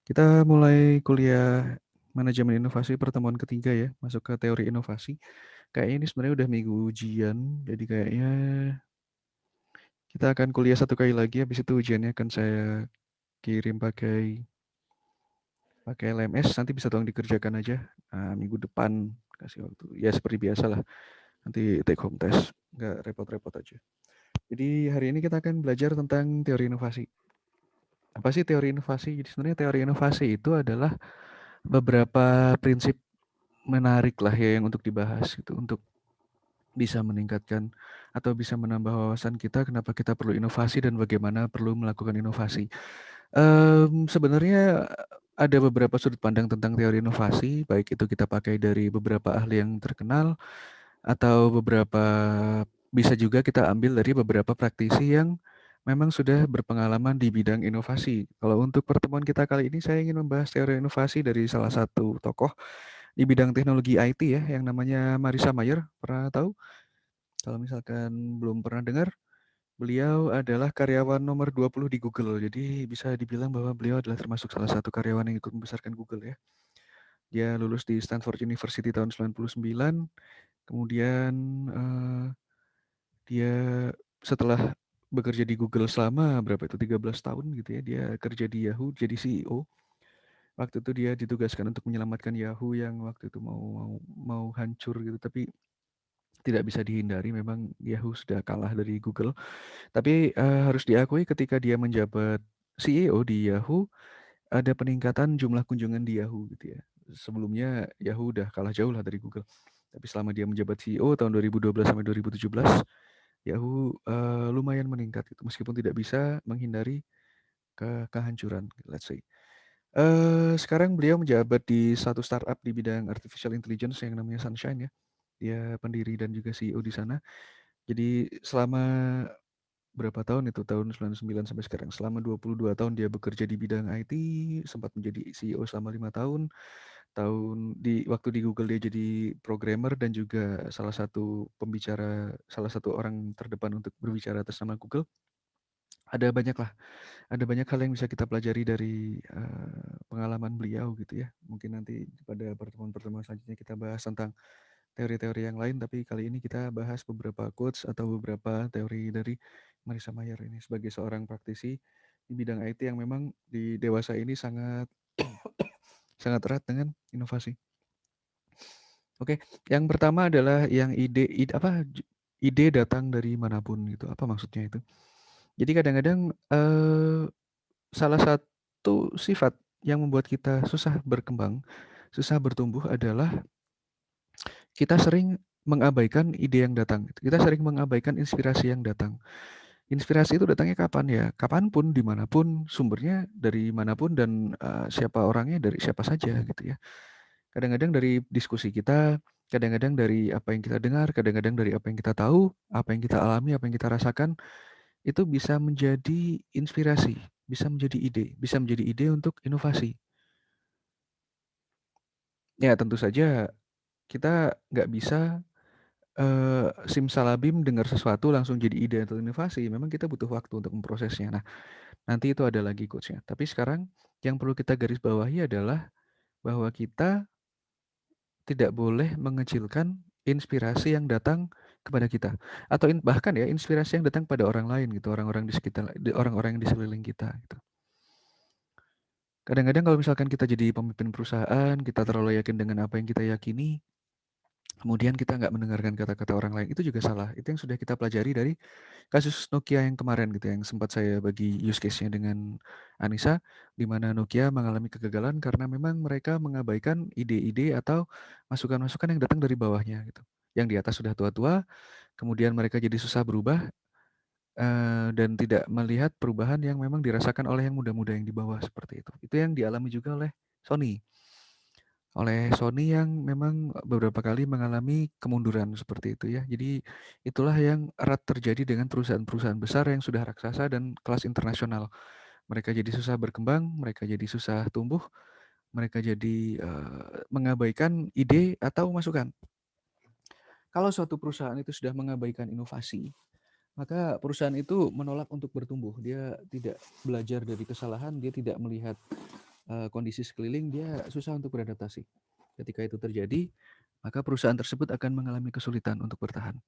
Kita mulai kuliah manajemen inovasi pertemuan ketiga ya, masuk ke teori inovasi. Kayaknya ini sebenarnya udah minggu ujian, jadi kayaknya kita akan kuliah satu kali lagi, habis itu ujiannya akan saya kirim pakai LMS, nanti bisa tolong dikerjakan aja. Nah, minggu depan kasih waktu. Ya seperti biasa lah, nanti take home test, nggak repot-repot aja. Jadi hari ini kita akan belajar tentang teori inovasi. Apa sih teori inovasi? Jadi sebenarnya teori inovasi itu adalah beberapa prinsip menarik lah ya yang untuk dibahas gitu, untuk bisa meningkatkan atau bisa menambah wawasan kita kenapa kita perlu inovasi dan bagaimana perlu melakukan inovasi. Sebenarnya ada beberapa sudut pandang tentang teori inovasi, baik itu kita pakai dari beberapa ahli yang terkenal atau beberapa bisa juga kita ambil dari beberapa praktisi yang memang sudah berpengalaman di bidang inovasi. Kalau untuk pertemuan kita kali ini saya ingin membahas teori inovasi dari salah satu tokoh di bidang teknologi IT ya, yang namanya Marissa Mayer. Pernah tahu? Kalau misalkan belum pernah dengar, beliau adalah karyawan nomor 20 di Google. Jadi bisa dibilang bahwa beliau adalah termasuk salah satu karyawan yang ikut membesarkan Google ya. Dia lulus di Stanford University tahun 99. Kemudian dia setelah bekerja di Google selama berapa itu 13 tahun gitu ya, dia kerja di Yahoo jadi CEO. Waktu itu dia ditugaskan untuk menyelamatkan Yahoo yang waktu itu mau mau mau hancur gitu, tapi tidak bisa dihindari memang Yahoo sudah kalah dari Google. Tapi harus diakui ketika dia menjabat CEO di Yahoo, ada peningkatan jumlah kunjungan di Yahoo gitu ya. Sebelumnya Yahoo udah kalah jauh lah dari Google. Tapi selama dia menjabat CEO tahun 2012 sampai 2017, Yahoo lumayan meningkat gitu, meskipun tidak bisa menghindari kehancuran, let's say. Sekarang beliau menjabat di satu startup di bidang artificial intelligence yang namanya Sunshine ya. Dia pendiri dan juga CEO di sana. Jadi selama berapa tahun itu, tahun 99 sampai sekarang, selama 22 tahun dia bekerja di bidang IT, sempat menjadi CEO selama 5 tahun. Waktu di Google dia jadi programmer dan juga salah satu pembicara, salah satu orang terdepan untuk berbicara atas nama Google. Ada banyak lah, ada banyak hal yang bisa kita pelajari dari pengalaman beliau gitu ya. Mungkin nanti pada pertemuan-pertemuan selanjutnya kita bahas tentang teori-teori yang lain, tapi kali ini kita bahas beberapa quotes atau beberapa teori dari Marissa Mayer ini sebagai seorang praktisi di bidang IT yang memang di dewasa ini sangat sangat erat dengan inovasi. Oke, yang pertama adalah yang ide datang dari manapun gitu. Apa maksudnya itu? Jadi kadang-kadang salah satu sifat yang membuat kita susah berkembang, susah bertumbuh adalah kita sering mengabaikan ide yang datang. Kita sering mengabaikan inspirasi yang datang. Inspirasi itu datangnya kapan ya? Kapanpun, dimanapun, sumbernya dari manapun dan siapa orangnya dari siapa saja gitu ya. Kadang-kadang dari diskusi kita, kadang-kadang dari apa yang kita dengar, kadang-kadang dari apa yang kita tahu, apa yang kita alami, apa yang kita rasakan, itu bisa menjadi inspirasi, bisa menjadi ide untuk inovasi. Ya tentu saja kita nggak bisa simsalabim dengar sesuatu langsung jadi ide atau inovasi. Memang kita butuh waktu untuk memprosesnya. Nah, nanti itu ada lagi quotes-nya. Tapi sekarang yang perlu kita garis bawahi adalah bahwa kita tidak boleh mengecilkan inspirasi yang datang kepada kita atau bahkan ya inspirasi yang datang pada orang lain gitu, orang-orang di sekitar, orang-orang yang di sekeliling kita gitu. Kadang-kadang kalau misalkan kita jadi pemimpin perusahaan, kita terlalu yakin dengan apa yang kita yakini, kemudian kita nggak mendengarkan kata-kata orang lain, itu juga salah. Itu yang sudah kita pelajari dari kasus Nokia yang kemarin gitu, yang sempat saya bagi use case-nya dengan Anissa, di mana Nokia mengalami kegagalan karena memang mereka mengabaikan ide-ide atau masukan-masukan yang datang dari bawahnya gitu. Yang di atas sudah tua-tua, kemudian mereka jadi susah berubah dan tidak melihat perubahan yang memang dirasakan oleh yang muda-muda yang di bawah seperti itu. Itu yang dialami juga oleh Sony. Oleh Sony yang memang beberapa kali mengalami kemunduran seperti itu ya. Jadi itulah yang erat terjadi dengan perusahaan-perusahaan besar yang sudah raksasa dan kelas internasional. Mereka jadi susah berkembang, mereka jadi susah tumbuh, mereka jadi mengabaikan ide atau masukan. Kalau suatu perusahaan itu sudah mengabaikan inovasi, maka perusahaan itu menolak untuk bertumbuh. Dia tidak belajar dari kesalahan, dia tidak melihat kondisi sekeliling, dia susah untuk beradaptasi. Ketika itu terjadi, maka perusahaan tersebut akan mengalami kesulitan untuk bertahan.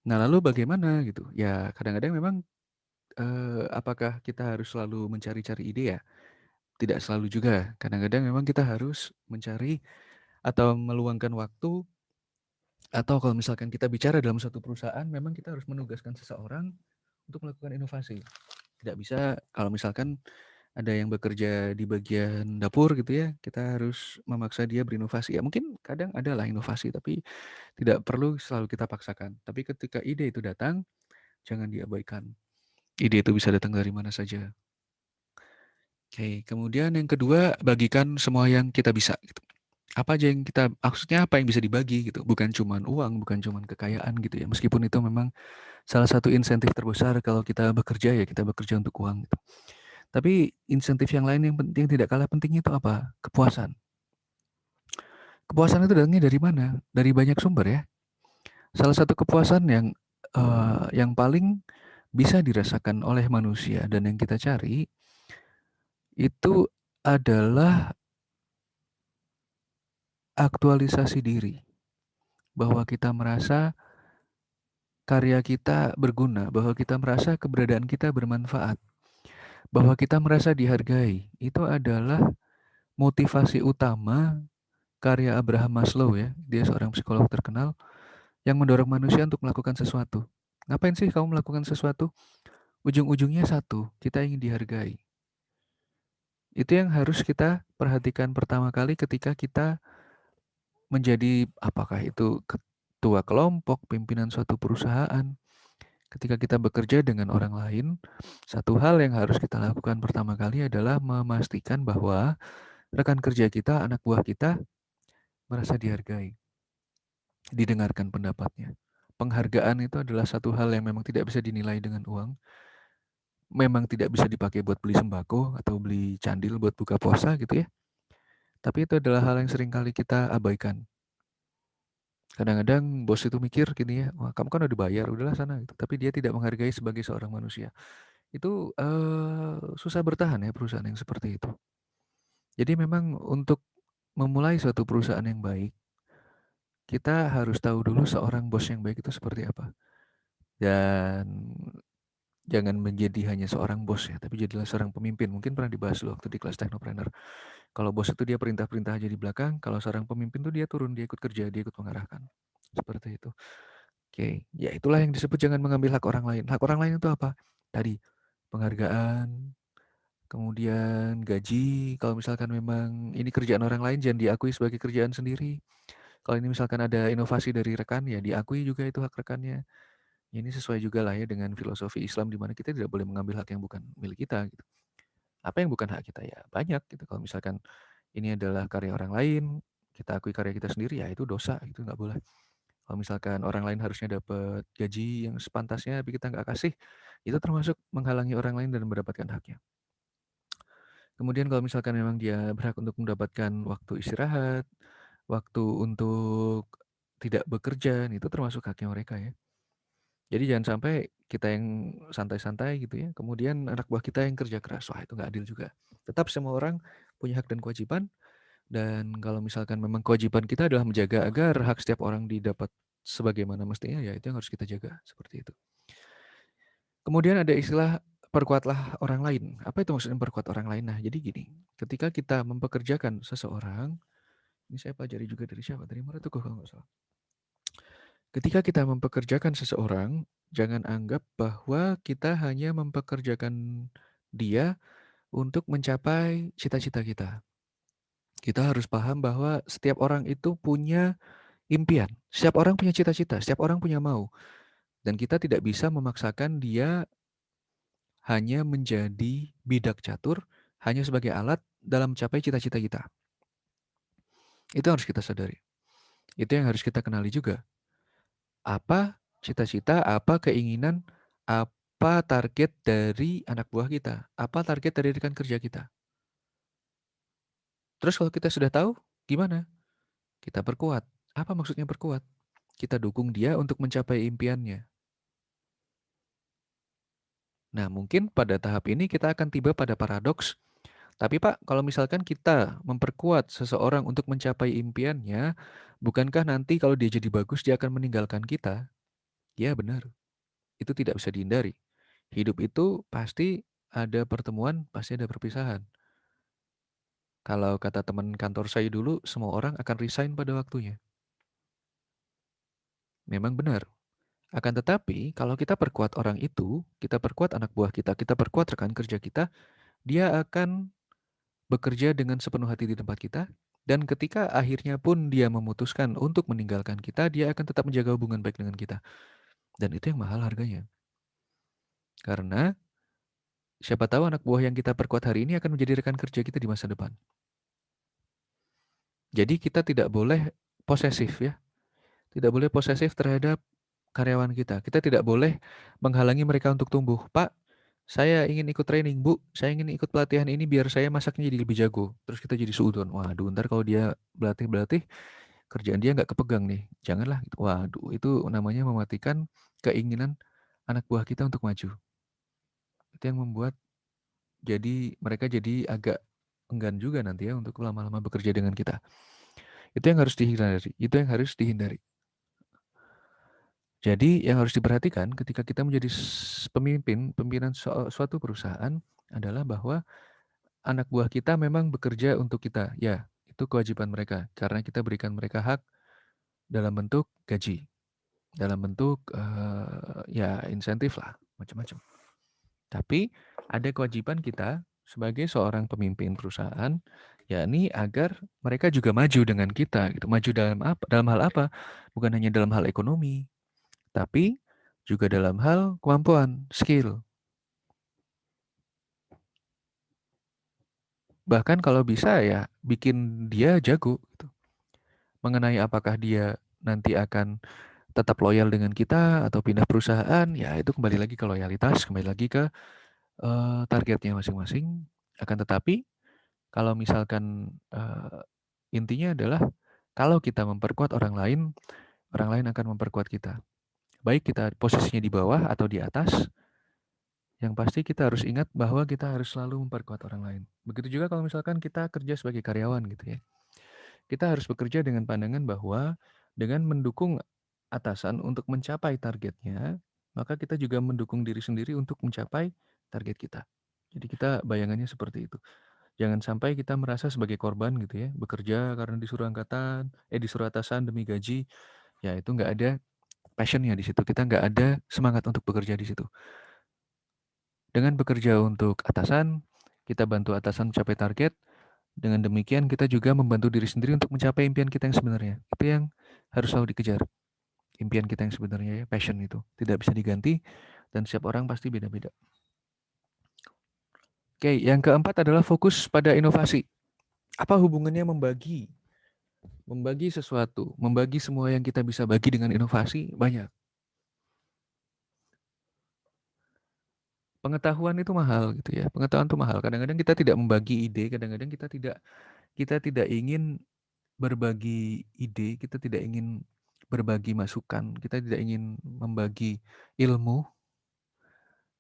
Nah, lalu bagaimana gitu? Ya, kadang-kadang memang, apakah kita harus selalu mencari-cari ide ya? Tidak selalu juga. Kadang-kadang memang kita harus mencari atau meluangkan waktu, atau kalau misalkan kita bicara dalam suatu perusahaan, memang kita harus menugaskan seseorang untuk melakukan inovasi. Tidak bisa kalau misalkan ada yang bekerja di bagian dapur gitu ya, kita harus memaksa dia berinovasi. Ya mungkin kadang ada lah inovasi, tapi tidak perlu selalu kita paksakan. Tapi ketika ide itu datang, jangan diabaikan. Ide itu bisa datang dari mana saja. Oke, kemudian yang kedua, bagikan semua yang kita bisa gitu. Apa aja yang kita, maksudnya apa yang bisa dibagi gitu, bukan cuman uang, bukan cuman kekayaan gitu ya. Meskipun itu memang salah satu insentif terbesar kalau kita bekerja ya, kita bekerja untuk uang gitu. Tapi insentif yang lain yang penting, tidak kalah penting itu apa? Kepuasan. Kepuasan itu datangnya dari mana? Dari banyak sumber ya. Salah satu kepuasan yang paling bisa dirasakan oleh manusia dan yang kita cari itu adalah aktualisasi diri. Bahwa kita merasa karya kita berguna, bahwa kita merasa keberadaan kita bermanfaat, bahwa kita merasa dihargai. Itu adalah motivasi utama karya Abraham Maslow ya. Dia seorang psikolog terkenal yang mendorong manusia untuk melakukan sesuatu. Ngapain sih kamu melakukan sesuatu? Ujung-ujungnya satu, kita ingin dihargai. Itu yang harus kita perhatikan pertama kali ketika kita menjadi, apakah itu ketua kelompok, pimpinan suatu perusahaan. Ketika kita bekerja dengan orang lain, satu hal yang harus kita lakukan pertama kali adalah memastikan bahwa rekan kerja kita, anak buah kita merasa dihargai, didengarkan pendapatnya. Penghargaan itu adalah satu hal yang memang tidak bisa dinilai dengan uang. Memang tidak bisa dipakai buat beli sembako atau beli candil buat buka puasa gitu ya. Tapi itu adalah hal yang sering kali kita abaikan. Kadang-kadang bos itu mikir gini ya, wah kamu kan udah dibayar, udahlah sana gitu. Tapi dia tidak menghargai sebagai seorang manusia. Itu susah bertahan ya perusahaan yang seperti itu. Jadi memang untuk memulai suatu perusahaan yang baik, kita harus tahu dulu seorang bos yang baik itu seperti apa. Dan jangan menjadi hanya seorang bos ya, tapi jadilah seorang pemimpin. Mungkin pernah dibahas dulu waktu di kelas Technopreneur. Kalau bos itu dia perintah-perintah aja di belakang, kalau seorang pemimpin tuh dia turun, dia ikut kerja, dia ikut mengarahkan. Seperti itu. Oke, ya itulah yang disebut jangan mengambil hak orang lain. Hak orang lain itu apa? Tadi penghargaan, kemudian gaji. Kalau misalkan memang ini kerjaan orang lain, jangan diakui sebagai kerjaan sendiri. Kalau ini misalkan ada inovasi dari rekan, ya diakui juga itu hak rekannya. Ini sesuai juga lah ya dengan filosofi Islam di mana kita tidak boleh mengambil hak yang bukan milik kita gitu. Apa yang bukan hak kita ya banyak gitu. Kalau misalkan ini adalah karya orang lain, kita akui karya kita sendiri ya itu dosa, itu nggak boleh. Kalau misalkan orang lain harusnya dapat gaji yang sepantasnya tapi kita nggak kasih, itu termasuk menghalangi orang lain dan mendapatkan haknya. Kemudian kalau misalkan memang dia berhak untuk mendapatkan waktu istirahat, waktu untuk tidak bekerja, itu termasuk haknya mereka ya. Jadi jangan sampai kita yang santai-santai gitu ya, kemudian anak buah kita yang kerja keras. Wah, itu nggak adil juga. Tetap semua orang punya hak dan kewajiban, dan kalau misalkan memang kewajiban kita adalah menjaga agar hak setiap orang didapat sebagaimana mestinya, ya itu yang harus kita jaga, seperti itu. Kemudian ada istilah perkuatlah orang lain. Apa itu maksudnya perkuat orang lain? Nah, jadi gini, ketika kita mempekerjakan seseorang, ini saya pelajari juga dari siapa? Dari Murat Tukuh kalau nggak salah. Ketika kita mempekerjakan seseorang, jangan anggap bahwa kita hanya mempekerjakan dia untuk mencapai cita-cita kita. Kita harus paham bahwa setiap orang itu punya impian. Setiap orang punya cita-cita, setiap orang punya mau. Dan kita tidak bisa memaksakan dia hanya menjadi bidak catur, hanya sebagai alat dalam mencapai cita-cita kita. Itu harus kita sadari. Itu yang harus kita kenali juga. Apa cita-cita, apa keinginan, apa target dari anak buah kita, apa target dari rekan kerja kita. Terus kalau kita sudah tahu, gimana? Kita perkuat. Apa maksudnya perkuat? Kita dukung dia untuk mencapai impiannya. Nah, mungkin pada tahap ini kita akan tiba pada paradoks Tapi Pak, kalau misalkan kita memperkuat seseorang untuk mencapai impiannya, bukankah nanti kalau dia jadi bagus, dia akan meninggalkan kita? Ya benar, itu tidak bisa dihindari. Hidup itu pasti ada pertemuan, pasti ada perpisahan. Kalau kata teman kantor saya dulu, semua orang akan resign pada waktunya. Memang benar. Akan tetapi, kalau kita perkuat orang itu, kita perkuat anak buah kita perkuat rekan kerja kita, dia akan bekerja dengan sepenuh hati di tempat kita, dan ketika akhirnya pun dia memutuskan untuk meninggalkan kita, dia akan tetap menjaga hubungan baik dengan kita. Dan itu yang mahal harganya. Karena siapa tahu anak buah yang kita perkuat hari ini akan menjadi rekan kerja kita di masa depan. Jadi kita tidak boleh posesif ya. Tidak boleh posesif terhadap karyawan kita. Kita tidak boleh menghalangi mereka untuk tumbuh. Pak, saya ingin ikut training, Bu. Saya ingin ikut pelatihan ini biar saya masaknya jadi lebih jago. Terus kita jadi suudon. Waduh, ntar kalau dia berlatih-berlatih, kerjaan dia nggak kepegang nih. Janganlah. Waduh, itu namanya mematikan keinginan anak buah kita untuk maju. Itu yang membuat mereka jadi agak enggan juga nanti ya untuk lama-lama bekerja dengan kita. Itu yang harus dihindari. Itu yang harus dihindari. Jadi yang harus diperhatikan ketika kita menjadi pimpinan suatu perusahaan adalah bahwa anak buah kita memang bekerja untuk kita. Ya, itu kewajiban mereka karena kita berikan mereka hak dalam bentuk gaji, dalam bentuk ya insentif lah, macam-macam. Tapi ada kewajiban kita sebagai seorang pemimpin perusahaan, yakni agar mereka juga maju dengan kita, gitu. Maju dalam apa? Dalam hal apa? Bukan hanya dalam hal ekonomi, tapi juga dalam hal kemampuan, skill. Bahkan kalau bisa ya bikin dia jago gitu. Mengenai apakah dia nanti akan tetap loyal dengan kita atau pindah perusahaan, ya itu kembali lagi ke loyalitas, kembali lagi ke targetnya masing-masing. Akan tetapi kalau misalkan intinya adalah kalau kita memperkuat orang lain akan memperkuat kita. Baik kita posisinya di bawah atau di atas, yang pasti kita harus ingat bahwa kita harus selalu memperkuat orang lain. Begitu juga kalau misalkan kita kerja sebagai karyawan gitu ya. Kita harus bekerja dengan pandangan bahwa dengan mendukung atasan untuk mencapai targetnya, maka kita juga mendukung diri sendiri untuk mencapai target kita. Jadi kita bayangannya seperti itu. Jangan sampai kita merasa sebagai korban gitu ya, bekerja karena disuruh atasan demi gaji, ya itu nggak ada passionnya di situ. Kita nggak ada semangat untuk bekerja di situ. Dengan bekerja untuk atasan, kita bantu atasan mencapai target. Dengan demikian kita juga membantu diri sendiri untuk mencapai impian kita yang sebenarnya. Itu yang harus selalu dikejar. Impian kita yang sebenarnya ya, passion itu. Tidak bisa diganti dan setiap orang pasti beda-beda. Oke, yang keempat adalah fokus pada inovasi. Apa hubungannya membagi sesuatu, membagi semua yang kita bisa bagi dengan inovasi? Banyak. Pengetahuan itu mahal gitu ya. Pengetahuan itu mahal. Kadang-kadang kita tidak membagi ide, kadang-kadang kita tidak ingin berbagi ide, kita tidak ingin berbagi masukan, kita tidak ingin membagi ilmu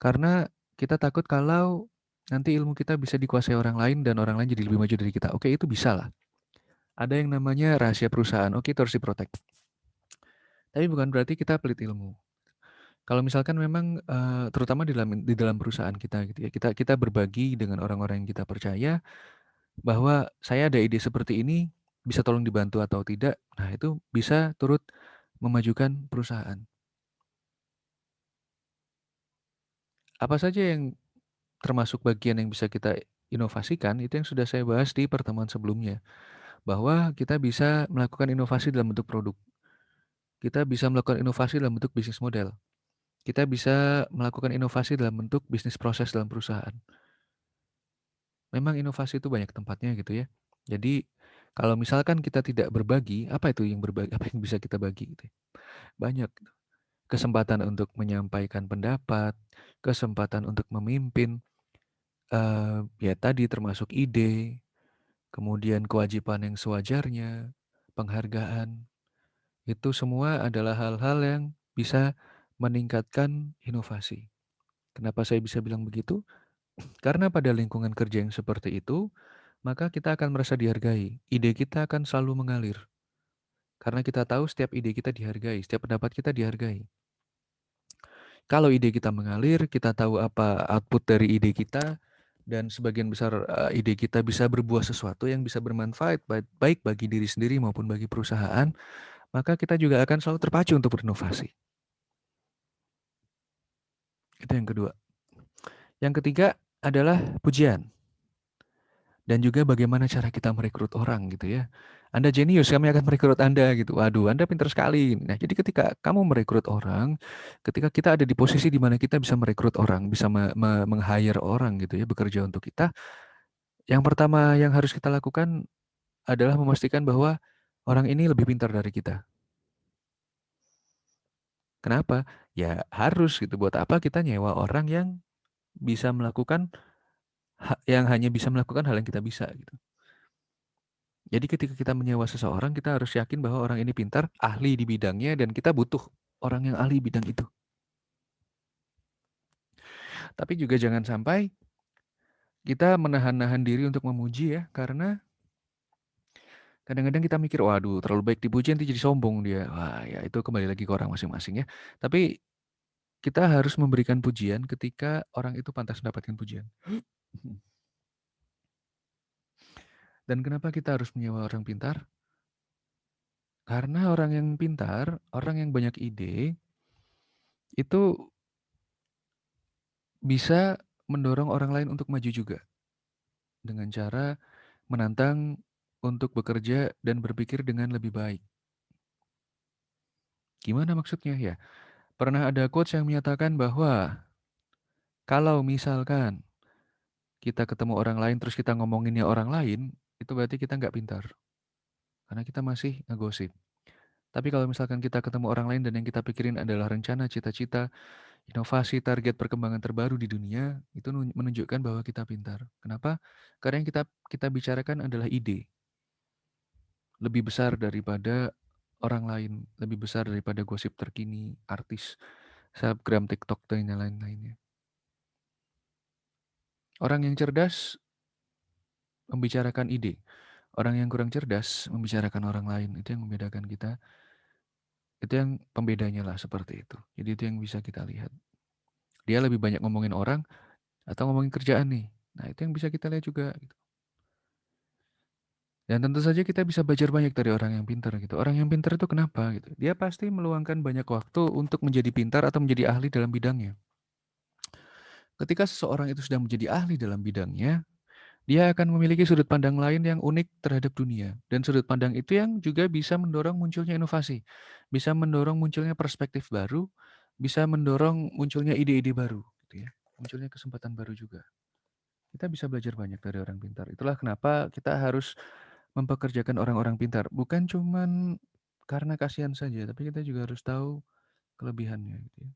karena kita takut kalau nanti ilmu kita bisa dikuasai orang lain dan orang lain jadi lebih maju dari kita. Oke, itu bisa lah. Ada yang namanya rahasia perusahaan. Oke, itu harus diprotek. Tapi bukan berarti kita pelit ilmu. Kalau misalkan memang terutama di dalam perusahaan kita gitu ya, kita berbagi dengan orang-orang yang kita percaya bahwa saya ada ide seperti ini, bisa tolong dibantu atau tidak. Nah, itu bisa turut memajukan perusahaan. Apa saja yang termasuk bagian yang bisa kita inovasikan, itu yang sudah saya bahas di pertemuan sebelumnya. Bahwa kita bisa melakukan inovasi dalam bentuk produk. Kita bisa melakukan inovasi dalam bentuk bisnis model. Kita bisa melakukan inovasi dalam bentuk bisnis proses dalam perusahaan. Memang inovasi itu banyak tempatnya gitu ya. Jadi kalau misalkan kita tidak berbagi, apa itu yang berbagi, apa yang bisa kita bagi gitu ya. Banyak gitu. Kesempatan untuk menyampaikan pendapat, kesempatan untuk memimpin, ya tadi termasuk ide, kemudian kewajiban yang sewajarnya, penghargaan, itu semua adalah hal-hal yang bisa meningkatkan inovasi. Kenapa saya bisa bilang begitu? Karena pada lingkungan kerja yang seperti itu, maka kita akan merasa dihargai. Ide kita akan selalu mengalir. Karena kita tahu setiap ide kita dihargai, setiap pendapat kita dihargai. Kalau ide kita mengalir, kita tahu apa output dari ide kita, dan sebagian besar ide kita bisa berbuah sesuatu yang bisa bermanfaat baik bagi diri sendiri maupun bagi perusahaan, maka kita juga akan selalu terpacu untuk berinovasi. Itu yang kedua. Yang ketiga adalah pujian. Dan juga bagaimana cara kita merekrut orang gitu ya. Anda jenius, kami akan merekrut Anda gitu. Waduh, Anda pintar sekali. Nah, jadi ketika kamu merekrut orang, ketika kita ada di posisi di mana kita bisa merekrut orang, bisa meng-hire orang gitu ya, bekerja untuk kita, yang pertama yang harus kita lakukan adalah memastikan bahwa orang ini lebih pintar dari kita. Kenapa? Ya harus gitu. Buat apa kita nyewa orang yang bisa melakukan yang hanya bisa melakukan hal yang kita bisa gitu. Jadi ketika kita menyewa seseorang, kita harus yakin bahwa orang ini pintar, ahli di bidangnya, dan kita butuh orang yang ahli bidang itu. Tapi juga jangan sampai kita menahan-nahan diri untuk memuji ya, karena kadang-kadang kita mikir, waduh terlalu baik dipuji nanti jadi sombong dia. Wah ya itu kembali lagi ke orang masing-masing ya. Tapi kita harus memberikan pujian ketika orang itu pantas mendapatkan pujian. Dan kenapa kita harus menyewa orang pintar? Karena orang yang pintar, orang yang banyak ide, itu bisa mendorong orang lain untuk maju juga. Dengan cara menantang untuk bekerja dan berpikir dengan lebih baik. Gimana maksudnya ya? Pernah ada quotes yang menyatakan bahwa kalau misalkan kita ketemu orang lain terus kita ngomonginnya orang lain, itu berarti kita nggak pintar. Karena kita masih ngegosip. Tapi kalau misalkan kita ketemu orang lain dan yang kita pikirin adalah rencana, cita-cita, inovasi, target perkembangan terbaru di dunia, itu menunjukkan bahwa kita pintar. Kenapa? Karena yang kita bicarakan adalah ide. Lebih besar daripada orang lain, lebih besar daripada gosip terkini, artis, selebgram, TikTok, dan lain-lainnya. Orang yang cerdas membicarakan ide. Orang yang kurang cerdas membicarakan orang lain. Itu yang membedakan kita. Itu yang pembedanya lah seperti itu. Jadi itu yang bisa kita lihat. Dia lebih banyak ngomongin orang atau ngomongin kerjaan nih. Nah itu yang bisa kita lihat juga. Gitu. Dan tentu saja kita bisa belajar banyak dari orang yang pintar gitu. Orang yang pintar itu kenapa gitu? Dia pasti meluangkan banyak waktu untuk menjadi pintar atau menjadi ahli dalam bidangnya. Ketika seseorang itu sedang menjadi ahli dalam bidangnya, dia akan memiliki sudut pandang lain yang unik terhadap dunia. Dan sudut pandang itu yang juga bisa mendorong munculnya inovasi. Bisa mendorong munculnya perspektif baru, bisa mendorong munculnya ide-ide baru. Gitu ya. Munculnya kesempatan baru juga. Kita bisa belajar banyak dari orang pintar. Itulah kenapa kita harus mempekerjakan orang-orang pintar. Bukan cuman karena kasihan saja, tapi kita juga harus tahu kelebihannya. Gitu ya.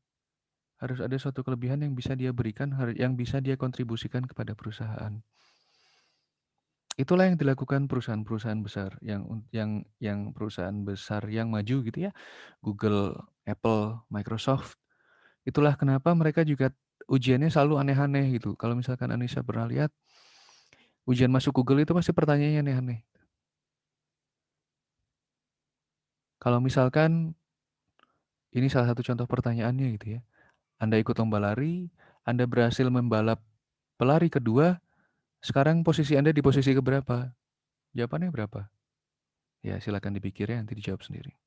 Harus ada suatu kelebihan yang bisa dia berikan, yang bisa dia kontribusikan kepada perusahaan. Itulah yang dilakukan perusahaan-perusahaan besar yang perusahaan besar yang maju gitu ya. Google, Apple, Microsoft. Itulah kenapa mereka juga ujiannya selalu aneh-aneh gitu. Kalau misalkan Anissa pernah lihat ujian masuk Google itu pasti pertanyaannya aneh-aneh. Kalau misalkan ini salah satu contoh pertanyaannya gitu ya. Anda ikut lomba lari, Anda berhasil membalap pelari kedua, sekarang posisi Anda di posisi keberapa? Jawabannya berapa? Ya silakan dipikir ya, nanti dijawab sendiri.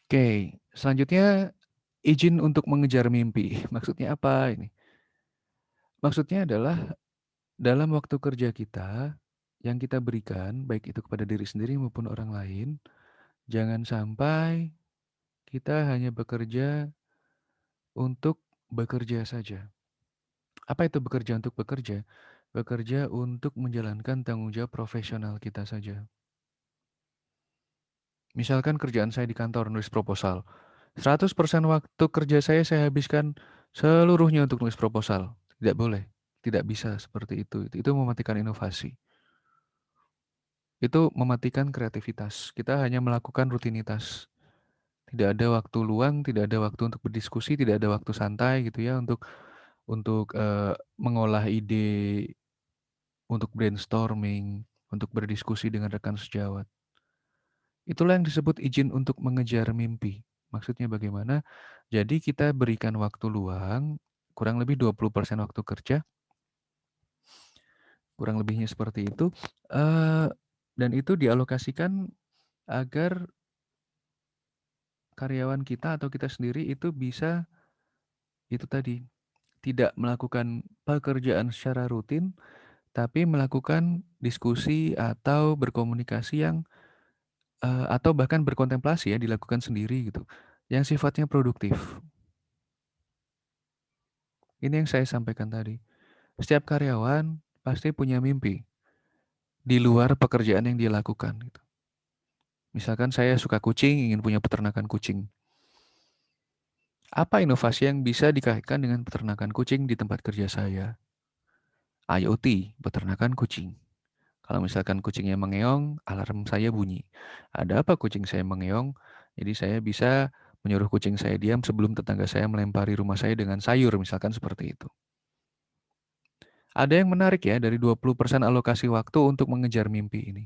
Oke, selanjutnya izin untuk mengejar mimpi. Maksudnya apa ini? Maksudnya adalah dalam waktu kerja kita yang kita berikan, baik itu kepada diri sendiri maupun orang lain, jangan sampai kita hanya bekerja untuk bekerja saja. Apa itu bekerja untuk bekerja? Bekerja untuk menjalankan tanggung jawab profesional kita saja. Misalkan kerjaan saya di kantor nulis proposal. 100% waktu kerja saya habiskan seluruhnya untuk nulis proposal. Tidak boleh. Tidak bisa seperti itu. Itu mematikan inovasi. Itu mematikan kreativitas. Kita hanya melakukan rutinitas. Tidak ada waktu luang, tidak ada waktu untuk berdiskusi, tidak ada waktu santai gitu ya untuk mengolah ide, untuk brainstorming, untuk berdiskusi dengan rekan sejawat. Itulah yang disebut izin untuk mengejar mimpi. Maksudnya bagaimana? Jadi kita berikan waktu luang, kurang lebih 20% waktu kerja, kurang lebihnya seperti itu. Dan itu dialokasikan agar karyawan kita atau kita sendiri itu bisa, itu tadi, tidak melakukan pekerjaan secara rutin, tapi melakukan diskusi atau berkomunikasi yang atau bahkan berkontemplasi ya, dilakukan sendiri gitu, yang sifatnya produktif. Ini yang saya sampaikan tadi. Setiap karyawan pasti punya mimpi di luar pekerjaan yang dia lakukan gitu. Misalkan saya suka kucing, ingin punya peternakan kucing. Apa inovasi yang bisa dikaitkan dengan peternakan kucing di tempat kerja saya? IoT, peternakan kucing. Kalau misalkan kucingnya mengeong, alarm saya bunyi. Ada apa kucing saya mengeong? Jadi saya bisa menyuruh kucing saya diam sebelum tetangga saya melempari rumah saya dengan sayur, misalkan seperti itu. Ada yang menarik ya, dari 20% alokasi waktu untuk mengejar mimpi ini.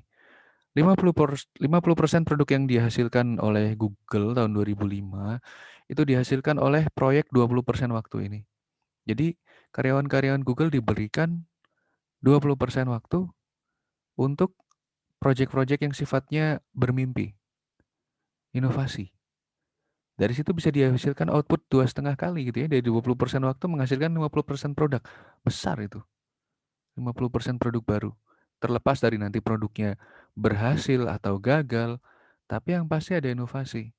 50% produk yang dihasilkan oleh Google tahun 2005 itu dihasilkan oleh proyek 20% waktu ini. Jadi karyawan-karyawan Google diberikan 20% waktu untuk proyek-proyek yang sifatnya bermimpi, inovasi. Dari situ bisa dihasilkan output 2,5 kali gitu ya. Dari 20% waktu menghasilkan 50% produk. Besar itu. 50% produk baru. Terlepas dari nanti produknya berhasil atau gagal, tapi yang pasti ada inovasi.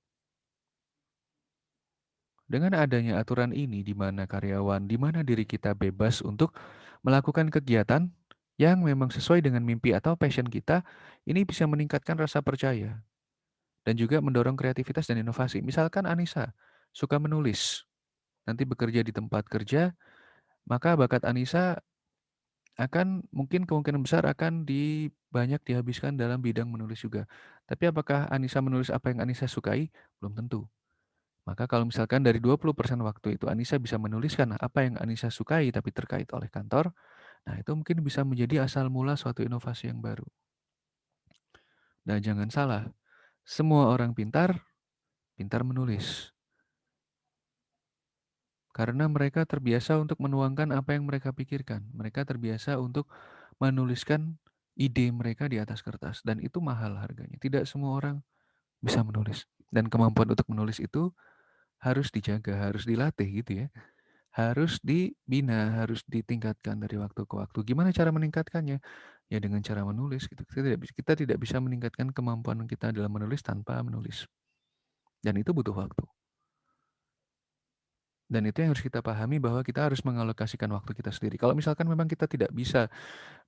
Dengan adanya aturan ini di mana karyawan, di mana diri kita bebas untuk melakukan kegiatan yang memang sesuai dengan mimpi atau passion kita, ini bisa meningkatkan rasa percaya dan juga mendorong kreativitas dan inovasi. Misalkan Anissa suka menulis, nanti bekerja di tempat kerja, maka bakat Anissa akan mungkin kemungkinan besar akan banyak dihabiskan dalam bidang menulis juga. Tapi apakah Anissa menulis apa yang Anissa sukai? Belum tentu. Maka kalau misalkan dari 20% waktu itu Anissa bisa menuliskan apa yang Anissa sukai tapi terkait oleh kantor, nah itu mungkin bisa menjadi asal mula suatu inovasi yang baru. Dan jangan salah, semua orang pintar, pintar menulis. Karena mereka terbiasa untuk menuangkan apa yang mereka pikirkan. Mereka terbiasa untuk menuliskan ide mereka di atas kertas. Dan itu mahal harganya. Tidak semua orang bisa menulis. Dan kemampuan untuk menulis itu harus dijaga, harus dilatih gitu ya. Harus dibina, harus ditingkatkan dari waktu ke waktu. Gimana cara meningkatkannya? Ya dengan cara menulis gitu. Kita tidak bisa meningkatkan kemampuan kita dalam menulis tanpa menulis. Dan itu butuh waktu. Dan itu yang harus kita pahami bahwa kita harus mengalokasikan waktu kita sendiri. Kalau misalkan memang kita tidak bisa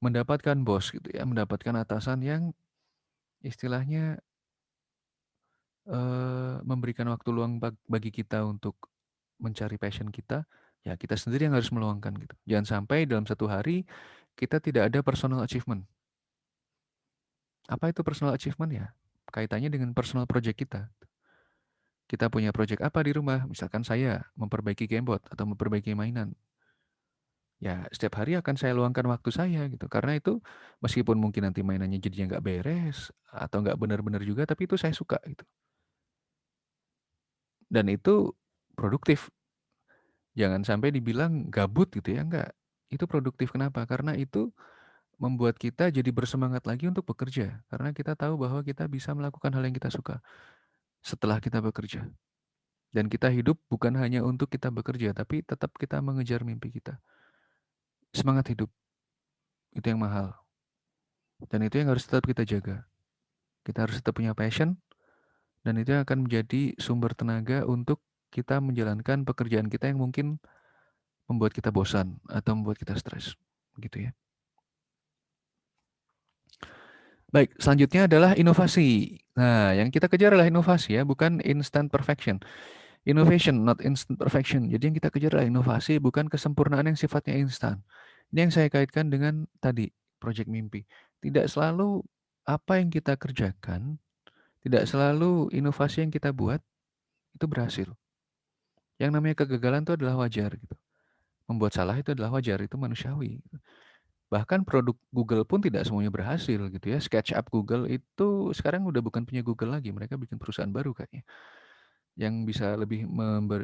mendapatkan bos gitu ya, mendapatkan atasan yang istilahnya memberikan waktu luang bagi kita untuk mencari passion kita, ya kita sendiri yang harus meluangkan gitu. Jangan sampai dalam satu hari kita tidak ada personal achievement. Apa itu personal achievement ya? Kaitannya dengan personal project kita. Kita punya project apa di rumah? Misalkan saya memperbaiki gamebot atau memperbaiki mainan. Ya, setiap hari akan saya luangkan waktu saya gitu. Karena itu meskipun mungkin nanti mainannya jadinya nggak beres atau nggak benar-benar juga, tapi itu saya suka gitu. Dan itu produktif. Jangan sampai dibilang gabut gitu ya, enggak. Itu produktif kenapa? Karena itu membuat kita jadi bersemangat lagi untuk bekerja. Karena kita tahu bahwa kita bisa melakukan hal yang kita suka setelah kita bekerja. Dan kita hidup bukan hanya untuk kita bekerja, tapi tetap kita mengejar mimpi kita. Semangat hidup, itu yang mahal. Dan itu yang harus tetap kita jaga. Kita harus tetap punya passion, dan itu yang akan menjadi sumber tenaga untuk kita menjalankan pekerjaan kita yang mungkin membuat kita bosan atau membuat kita stres. Gitu ya. Baik, selanjutnya adalah inovasi. Nah, yang kita kejar adalah inovasi ya, bukan instant perfection. Innovation, not instant perfection. Jadi yang kita kejar adalah inovasi, bukan kesempurnaan yang sifatnya instan. Ini yang saya kaitkan dengan tadi, project mimpi. Tidak selalu apa yang kita kerjakan, tidak selalu inovasi yang kita buat, itu berhasil. Yang namanya kegagalan itu adalah wajar gitu. Membuat salah itu adalah wajar, itu manusiawi. Bahkan produk Google pun tidak semuanya berhasil gitu ya. SketchUp Google itu sekarang udah bukan punya Google lagi, mereka bikin perusahaan baru kayaknya yang bisa lebih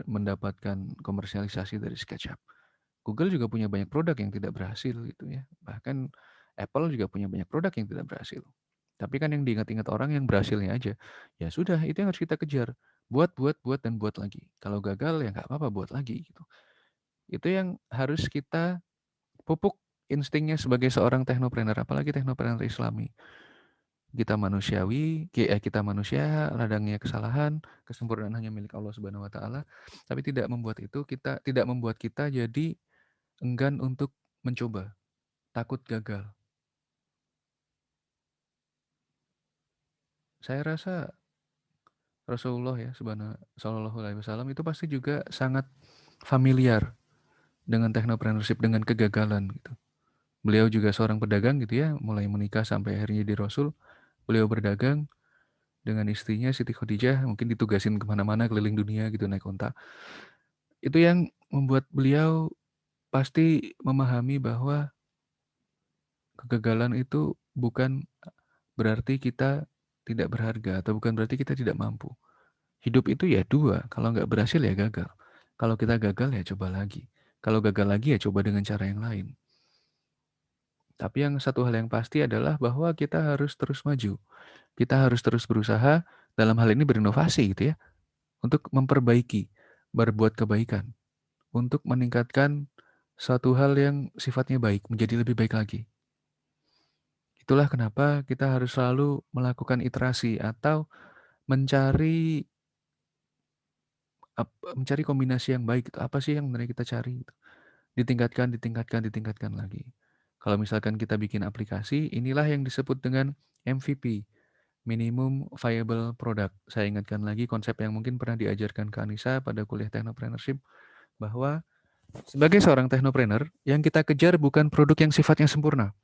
mendapatkan komersialisasi dari SketchUp. Google juga punya banyak produk yang tidak berhasil gitu ya. Bahkan Apple juga punya banyak produk yang tidak berhasil. Tapi kan yang diingat-ingat orang yang berhasilnya aja. Ya sudah, itu yang harus kita kejar. Buat, buat, buat, dan buat lagi. Kalau gagal ya nggak apa-apa, buat lagi gitu. Itu yang harus kita pupuk instingnya sebagai seorang teknopreneur, apalagi teknopreneur Islami. Kita manusiawi, kita manusia, ladangnya kesalahan, kesempurnaan hanya milik Allah Subhanahu wa taala, tapi tidak membuat kita jadi enggan untuk mencoba, takut gagal. Saya rasa Rasulullah ya Sallallahu Alaihi Wasallam itu pasti juga sangat familiar dengan technopreneurship, dengan kegagalan gitu. Beliau juga seorang pedagang gitu ya, mulai menikah sampai akhirnya di Rasul. Beliau berdagang dengan istrinya Siti Khadijah, mungkin ditugasin kemana-mana keliling dunia gitu naik onta. Itu yang membuat beliau pasti memahami bahwa kegagalan itu bukan berarti kita tidak berharga atau bukan berarti kita tidak mampu. Hidup itu ya dua, kalau nggak berhasil ya gagal. Kalau kita gagal ya coba lagi. Kalau gagal lagi ya coba dengan cara yang lain. Tapi yang satu hal yang pasti adalah bahwa kita harus terus maju. Kita harus terus berusaha dalam hal ini berinovasi gitu ya. Untuk memperbaiki, berbuat kebaikan. Untuk meningkatkan suatu hal yang sifatnya baik, menjadi lebih baik lagi. Itulah kenapa kita harus selalu melakukan iterasi atau mencari mencari kombinasi yang baik. Itu apa sih yang sebenarnya kita cari? Ditingkatkan, ditingkatkan, ditingkatkan lagi. Kalau misalkan kita bikin aplikasi, inilah yang disebut dengan MVP, Minimum Viable Product. Saya ingatkan lagi konsep yang mungkin pernah diajarkan ke Anissa pada kuliah Technopreneurship, bahwa sebagai seorang technopreneur, yang kita kejar bukan produk yang sifatnya sempurna,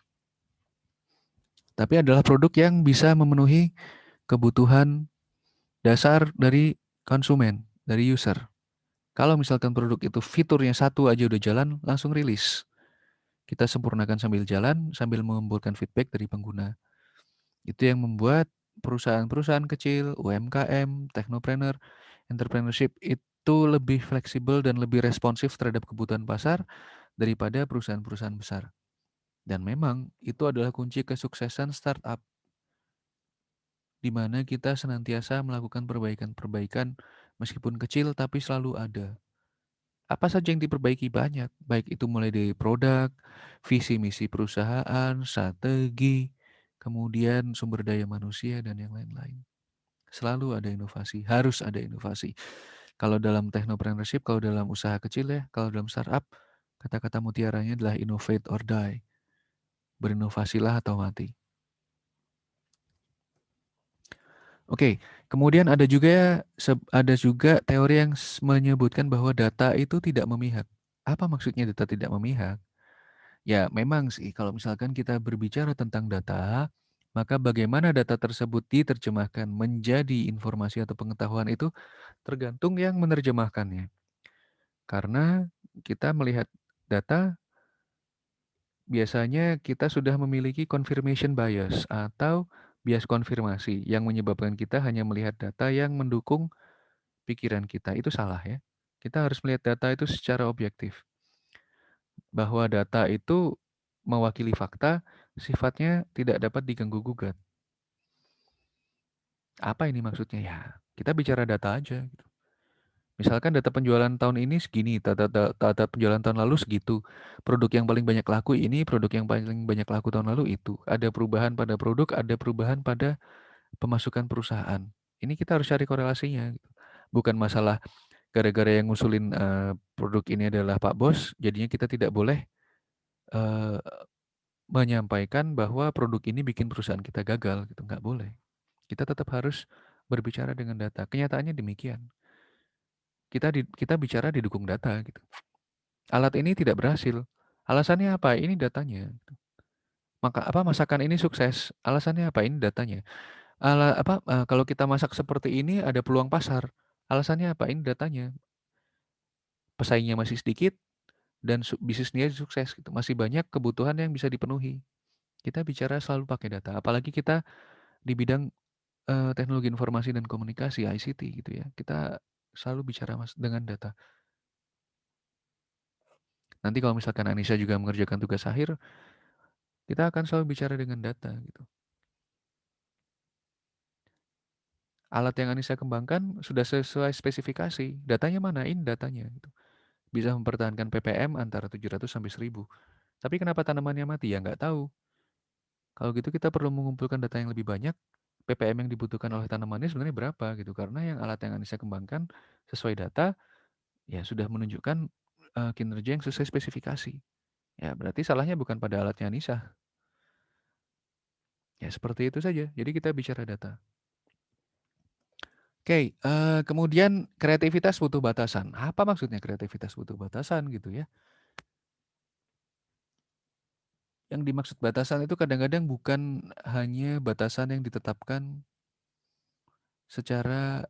tapi adalah produk yang bisa memenuhi kebutuhan dasar dari konsumen, dari user. Kalau misalkan produk itu fiturnya satu aja udah jalan, langsung rilis. Kita sempurnakan sambil jalan, sambil mengumpulkan feedback dari pengguna. Itu yang membuat perusahaan-perusahaan kecil, UMKM, technopreneur, entrepreneurship itu lebih fleksibel dan lebih responsif terhadap kebutuhan pasar daripada perusahaan-perusahaan besar. Dan memang itu adalah kunci kesuksesan startup, di mana kita senantiasa melakukan perbaikan-perbaikan meskipun kecil tapi selalu ada. Apa saja yang diperbaiki banyak, baik itu mulai dari produk, visi misi perusahaan, strategi, kemudian sumber daya manusia dan yang lain-lain. Selalu ada inovasi, harus ada inovasi. Kalau dalam technopreneurship, kalau dalam usaha kecil ya, kalau dalam startup, kata-kata mutiaranya adalah innovate or die. Berinovasilah atau mati. Oke, kemudian ada juga teori yang menyebutkan bahwa data itu tidak memihak. Apa maksudnya data tidak memihak? Ya, memang sih kalau misalkan kita berbicara tentang data, maka bagaimana data tersebut diterjemahkan menjadi informasi atau pengetahuan itu tergantung yang menerjemahkannya. Karena kita melihat data, biasanya kita sudah memiliki confirmation bias atau bias konfirmasi yang menyebabkan kita hanya melihat data yang mendukung pikiran kita. Itu salah ya. Kita harus melihat data itu secara objektif. Bahwa data itu mewakili fakta, sifatnya tidak dapat diganggu-gugat. Apa ini maksudnya ya? Kita bicara data aja gitu. Misalkan data penjualan tahun ini segini, data penjualan tahun lalu segitu. Produk yang paling banyak laku ini, produk yang paling banyak laku tahun lalu itu. Ada perubahan pada produk, ada perubahan pada pemasukan perusahaan. Ini kita harus cari korelasinya gitu. Bukan masalah gara-gara yang ngusulin produk ini adalah Pak Bos, jadinya kita tidak boleh eh, menyampaikan bahwa produk ini bikin perusahaan kita gagal gitu. Nggak boleh. Kita tetap harus berbicara dengan data. Kenyataannya demikian. Kita bicara didukung data gitu. Alat ini tidak berhasil. Alasannya apa? Ini datanya. Maka apa masakan ini sukses? Alasannya apa? Ini datanya. Kalau kita masak seperti ini ada peluang pasar. Alasannya apa? Ini datanya. Pesaingnya masih sedikit, dan bisnisnya sukses gitu. Masih banyak kebutuhan yang bisa dipenuhi. Kita bicara selalu pakai data, apalagi kita di bidang teknologi informasi dan komunikasi ICT gitu ya. Kita selalu bicara dengan data. Nanti kalau misalkan Anissa juga mengerjakan tugas akhir, kita akan selalu bicara dengan data gitu. Alat yang Anissa kembangkan sudah sesuai spesifikasi. Datanya mana? Ini datanya gitu. Bisa mempertahankan ppm antara 700 sampai 1000. Tapi kenapa tanamannya mati? Ya nggak tahu. Kalau gitu kita perlu mengumpulkan data yang lebih banyak, ppm yang dibutuhkan oleh tanamannya sebenarnya berapa gitu. Karena yang alat yang Anissa kembangkan sesuai data, ya sudah menunjukkan kinerja yang sesuai spesifikasi. Ya berarti salahnya bukan pada alatnya Anissa. Ya seperti itu saja. Jadi kita bicara data. Oke, kemudian kreativitas butuh batasan. Apa maksudnya kreativitas butuh batasan gitu ya? Yang dimaksud batasan itu kadang-kadang bukan hanya batasan yang ditetapkan secara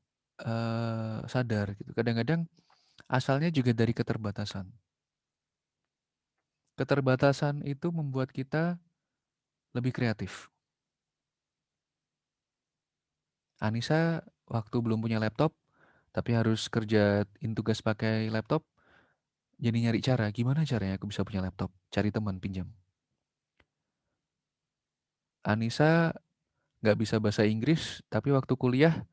sadar gitu. Kadang-kadang asalnya juga dari keterbatasan. Keterbatasan itu membuat kita lebih kreatif. Anissa waktu belum punya laptop, tapi harus kerjain tugas pakai laptop, jadi nyari cara, gimana caranya aku bisa punya laptop? Cari teman, pinjam. Anissa nggak bisa bahasa Inggris, tapi waktu kuliah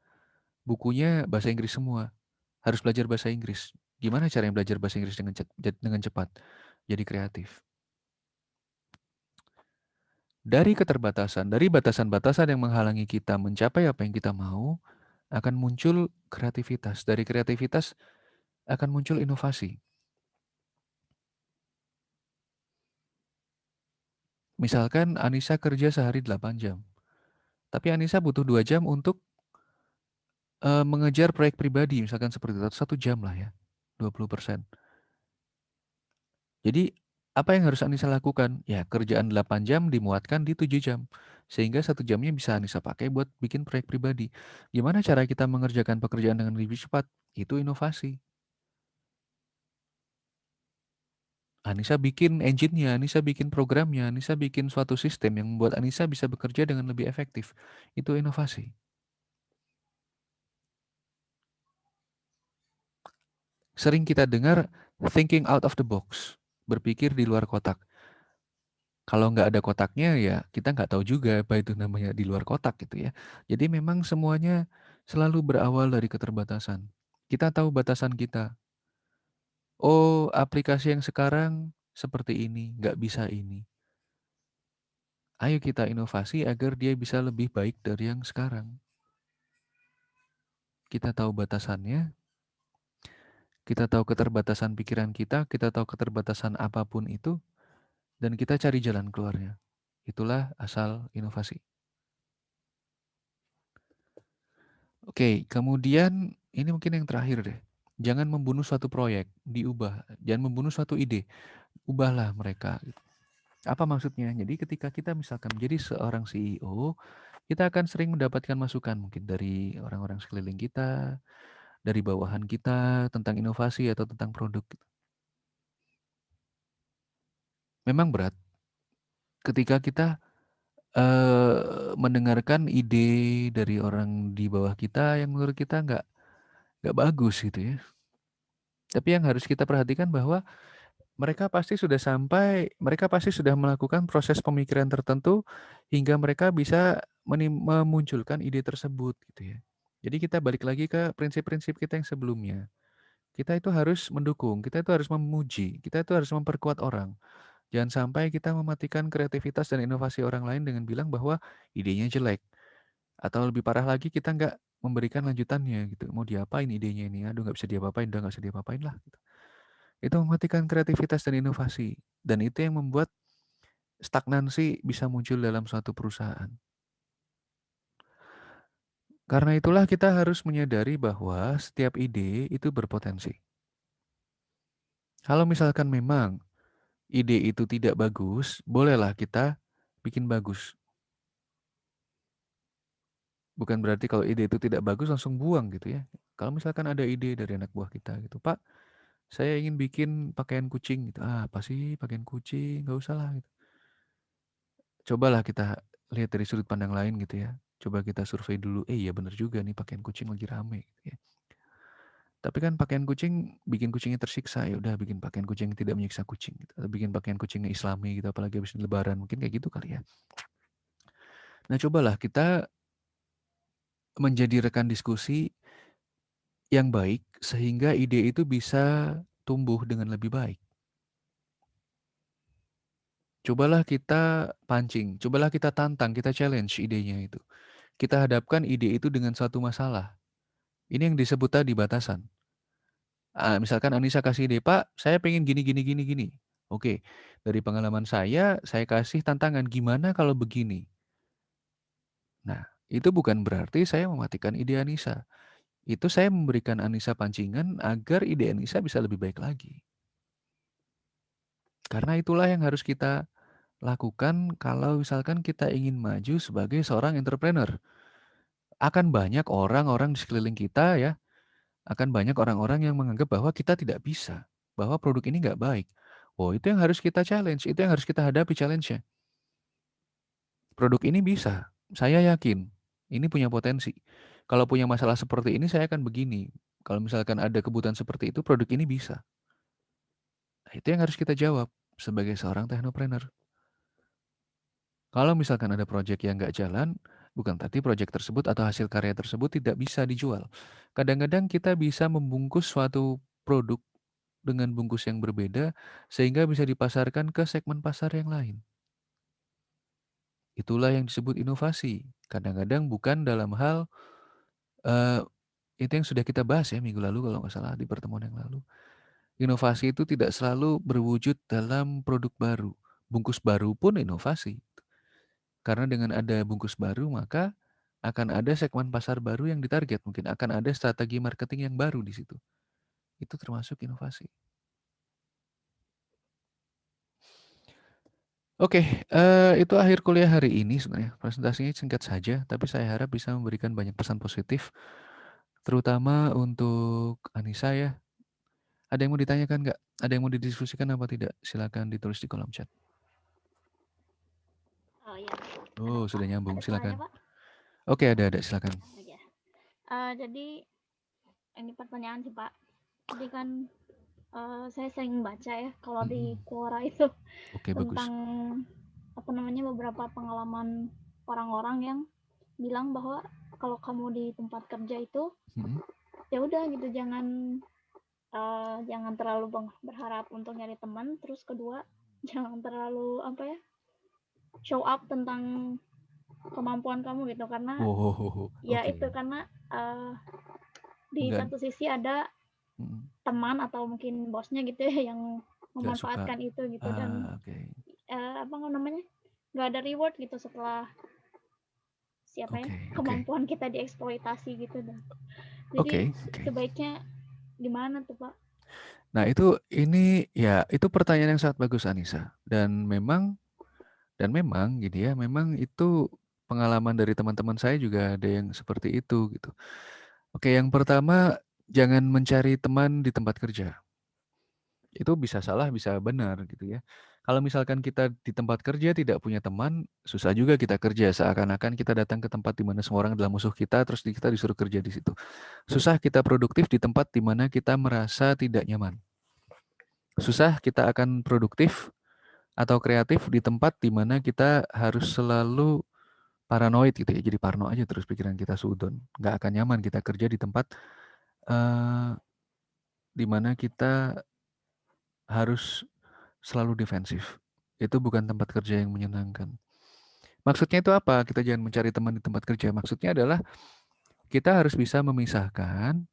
bukunya bahasa Inggris semua. Harus belajar bahasa Inggris. Gimana caranya belajar bahasa Inggris dengan cepat? Jadi kreatif. Dari batasan-batasan yang menghalangi kita mencapai apa yang kita mau, akan muncul kreativitas. Dari kreativitas akan muncul inovasi. Misalkan Anissa kerja sehari 8 jam. Tapi Anissa butuh 2 jam untuk mengejar proyek pribadi. Misalkan seperti itu. 1 jam lah ya. 20%. Jadi apa yang harus Anissa lakukan? Ya kerjaan 8 jam dimuatkan di 7 jam. Sehingga 1 jamnya bisa Anissa pakai buat bikin proyek pribadi. Gimana cara kita mengerjakan pekerjaan dengan lebih cepat? Itu inovasi. Anissa bikin engine-nya, Anissa bikin programnya, Anissa bikin suatu sistem yang membuat Anissa bisa bekerja dengan lebih efektif. Itu inovasi. Sering kita dengar thinking out of the box, berpikir di luar kotak. Kalau nggak ada kotaknya ya kita nggak tahu juga apa itu namanya di luar kotak gitu ya. Jadi memang semuanya selalu berawal dari keterbatasan. Kita tahu batasan kita. Oh, aplikasi yang sekarang seperti ini, nggak bisa ini. Ayo kita inovasi agar dia bisa lebih baik dari yang sekarang. Kita tahu batasannya, kita tahu keterbatasan pikiran kita tahu keterbatasan apapun itu, dan kita cari jalan keluarnya. Itulah asal inovasi. Oke, kemudian ini mungkin yang terakhir deh. Jangan membunuh suatu proyek, diubah. Jangan membunuh suatu ide, ubahlah mereka. Apa maksudnya? Jadi ketika kita misalkan menjadi seorang CEO, kita akan sering mendapatkan masukan mungkin dari orang-orang sekeliling kita, dari bawahan kita tentang inovasi atau tentang produk. Memang berat ketika kita mendengarkan ide dari orang di bawah kita yang menurut kita nggak bagus gitu ya. Tapi yang harus kita perhatikan bahwa mereka pasti sudah melakukan proses pemikiran tertentu hingga mereka bisa memunculkan ide tersebut gitu ya. Jadi kita balik lagi ke prinsip-prinsip kita yang sebelumnya. Kita itu harus mendukung, kita itu harus memuji, kita itu harus memperkuat orang. Jangan sampai kita mematikan kreativitas dan inovasi orang lain dengan bilang bahwa idenya jelek. Atau lebih parah lagi kita nggak memberikan lanjutannya gitu. Mau diapain idenya ini? Aduh nggak bisa diapa-apain, udah nggak bisa diapa-apain lah. Gitu. Itu mematikan kreativitas dan inovasi. Dan itu yang membuat stagnansi bisa muncul dalam suatu perusahaan. Karena itulah kita harus menyadari bahwa setiap ide itu berpotensi. Kalau misalkan memang ide itu tidak bagus, bolehlah kita bikin bagus. Bukan berarti kalau ide itu tidak bagus langsung buang gitu ya. Kalau misalkan ada ide dari anak buah kita gitu, Pak, Saya ingin bikin pakaian kucing gitu. Ah, apa sih pakaian kucing? Nggak usah lah gitu. Cobalah kita lihat dari sudut pandang lain gitu ya. Coba kita survei dulu. Iya bener juga nih pakaian kucing lagi rame gitu ya. Tapi kan pakaian kucing bikin kucingnya tersiksa. Ya udah bikin pakaian kucing yang tidak menyiksa kucing gitu. Atau bikin pakaian kucingnya Islami gitu apalagi habis lebaran. Mungkin kayak gitu kali ya. Nah, cobalah kita menjadi rekan diskusi yang baik sehingga ide itu bisa tumbuh dengan lebih baik. Cobalah kita pancing, cobalah kita tantang, kita challenge idenya itu. Kita hadapkan ide itu dengan satu masalah. Ini yang disebut tadi batasan. Misalkan Anissa kasih ide, Pak, saya pengen gini, gini, gini, gini. Oke, dari pengalaman saya kasih tantangan, gimana kalau begini? Nah, itu bukan berarti saya mematikan ide Anissa. Itu saya memberikan Anissa pancingan agar ide Anissa bisa lebih baik lagi. Karena itulah yang harus kita lakukan kalau misalkan kita ingin maju sebagai seorang entrepreneur. Akan banyak orang-orang di sekeliling kita ya, akan banyak orang-orang yang menganggap bahwa kita tidak bisa, bahwa produk ini nggak baik. Oh, itu yang harus kita challenge, itu yang harus kita hadapi challenge-nya. Produk ini bisa, saya yakin, ini punya potensi. Kalau punya masalah seperti ini, saya akan begini. Kalau misalkan ada kebutuhan seperti itu, produk ini bisa. Nah, itu yang harus kita jawab sebagai seorang technopreneur. Kalau misalkan ada proyek yang nggak jalan, bukan berarti proyek tersebut atau hasil karya tersebut tidak bisa dijual. Kadang-kadang kita bisa membungkus suatu produk dengan bungkus yang berbeda sehingga bisa dipasarkan ke segmen pasar yang lain. Itulah yang disebut inovasi. Kadang-kadang bukan dalam hal eh, itu yang sudah kita bahas ya minggu lalu kalau nggak salah di pertemuan yang lalu. Inovasi itu tidak selalu berwujud dalam produk baru. Bungkus baru pun inovasi. Karena dengan ada bungkus baru, maka akan ada segmen pasar baru yang ditarget. Mungkin akan ada strategi marketing yang baru di situ. Itu termasuk inovasi. Oke, itu akhir kuliah hari ini sebenarnya. Presentasinya singkat saja, tapi saya harap bisa memberikan banyak pesan positif, terutama untuk Anissa ya. Ada yang mau ditanyakan nggak? Ada yang mau didiskusikan apa tidak? Silakan ditulis di kolom chat. Oh iya, ada Oh, Pak. sudah nyambung. Ada suaranya Silakan. Pak? Oke, ada. Silakan. Oh iya. Jadi ini pertanyaan sih Pak. Jadi kan saya sering baca ya kalau di Mm-mm. Quora itu Oke, bagus. tentang apa namanya beberapa pengalaman orang-orang yang bilang bahwa kalau kamu di tempat kerja itu Mm-mm. ya udah gitu jangan terlalu berharap untuk nyari teman. Terus kedua jangan terlalu apa ya show up tentang kemampuan kamu gitu karena Oh, ya oke. itu karena uh, di Enggak. satu sisi ada Mm-mm. teman atau mungkin bosnya gitu ya yang Enggak suka. memanfaatkan itu gitu dan Oke. apa namanya nggak ada reward gitu setelah siapa ya Oke, oke. kemampuan kita dieksploitasi gitu dan jadi Oke, oke. sebaiknya gimana tuh Pak? Nah, itu pertanyaan yang sangat bagus Anissa. Dan memang gitu ya, memang itu pengalaman dari teman-teman saya juga ada yang seperti itu gitu. Oke, yang pertama jangan mencari teman di tempat kerja. Itu bisa salah, bisa benar gitu ya. Kalau misalkan kita di tempat kerja tidak punya teman, susah juga kita kerja. Seakan-akan kita datang ke tempat di mana semua orang adalah musuh kita, terus kita disuruh kerja di situ. Susah kita produktif di tempat di mana kita merasa tidak nyaman. Susah kita akan produktif atau kreatif di tempat di mana kita harus selalu paranoid gitu ya. Jadi parno aja terus pikiran kita sudon. Nggak akan nyaman kita kerja di tempat eh, di mana kita harus selalu defensif. Itu bukan tempat kerja yang menyenangkan. Maksudnya itu apa? Kita jangan mencari teman di tempat kerja. Maksudnya adalah kita harus bisa memisahkan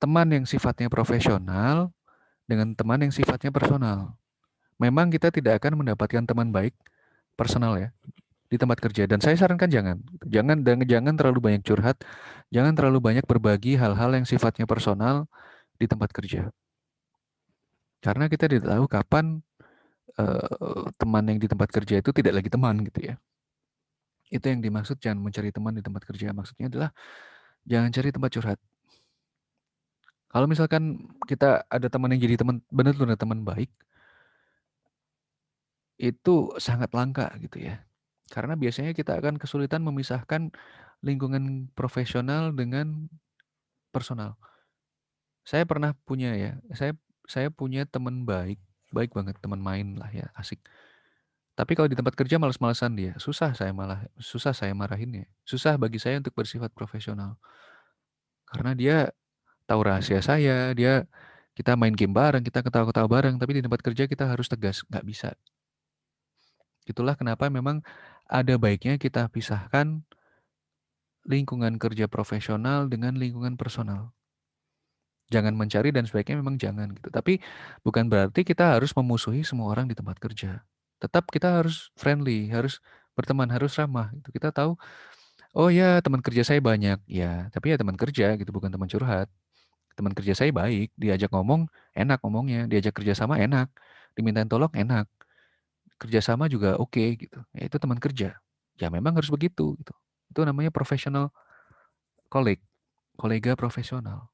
teman yang sifatnya profesional dengan teman yang sifatnya personal. Memang kita tidak akan mendapatkan teman baik personal ya di tempat kerja dan saya sarankan jangan terlalu banyak curhat, jangan terlalu banyak berbagi hal-hal yang sifatnya personal di tempat kerja. Karena kita tidak tahu kapan teman yang di tempat kerja itu tidak lagi teman gitu ya. Itu yang dimaksud jangan mencari teman di tempat kerja. Maksudnya adalah jangan cari tempat curhat. Kalau misalkan kita ada teman yang jadi teman benar-benar teman baik, itu sangat langka gitu ya. Karena biasanya kita akan kesulitan memisahkan lingkungan profesional dengan personal. Saya pernah punya ya, saya punya teman baik, baik banget teman main lah ya, asik. Tapi kalau di tempat kerja males-malesan dia, susah saya marahinnya. Susah bagi saya untuk bersifat profesional. Karena dia tahu rahasia saya, kita main game bareng, kita ketawa-ketawa bareng, tapi di tempat kerja kita harus tegas, nggak bisa. Itulah kenapa memang ada baiknya kita pisahkan lingkungan kerja profesional dengan lingkungan personal. Jangan mencari dan sebaiknya memang jangan gitu. Tapi bukan berarti kita harus memusuhi semua orang di tempat kerja. Tetap kita harus friendly, harus berteman, harus ramah gitu. Kita tahu, oh ya teman kerja saya banyak, ya. Tapi ya teman kerja gitu, bukan teman curhat. Teman kerja saya baik, diajak ngomong enak ngomongnya, diajak kerja sama enak, dimintain tolong enak, kerjasama juga oke gitu. Ya itu teman kerja. Ya memang harus begitu gitu. Itu namanya professional colleague, kolega profesional.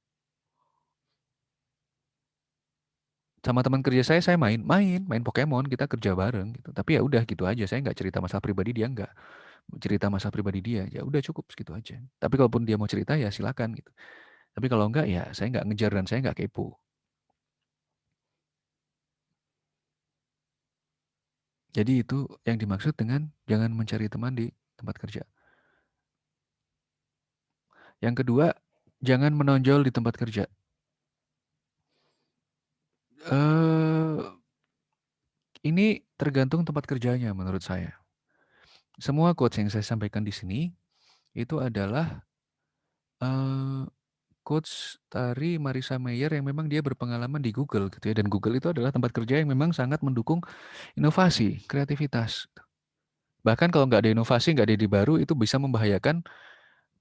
Sama teman kerja saya main Pokemon, kita kerja bareng gitu. Tapi ya udah gitu aja, saya nggak cerita masalah pribadi dia nggak cerita masalah pribadi dia, ya udah cukup segitu aja. Tapi kalaupun dia mau cerita ya silakan gitu. Tapi kalau enggak ya saya nggak ngejar dan saya nggak kepo. Jadi itu yang dimaksud dengan jangan mencari teman di tempat kerja. Yang kedua, jangan menonjol di tempat kerja. eh ini tergantung tempat kerjanya menurut saya. Semua quotes yang saya sampaikan di sini itu adalah eh quotes dari Marissa Mayer yang memang dia berpengalaman di Google gitu ya. Dan Google itu adalah tempat kerja yang memang sangat mendukung inovasi, kreativitas. Bahkan kalau nggak ada inovasi, nggak ada ide baru, itu bisa membahayakan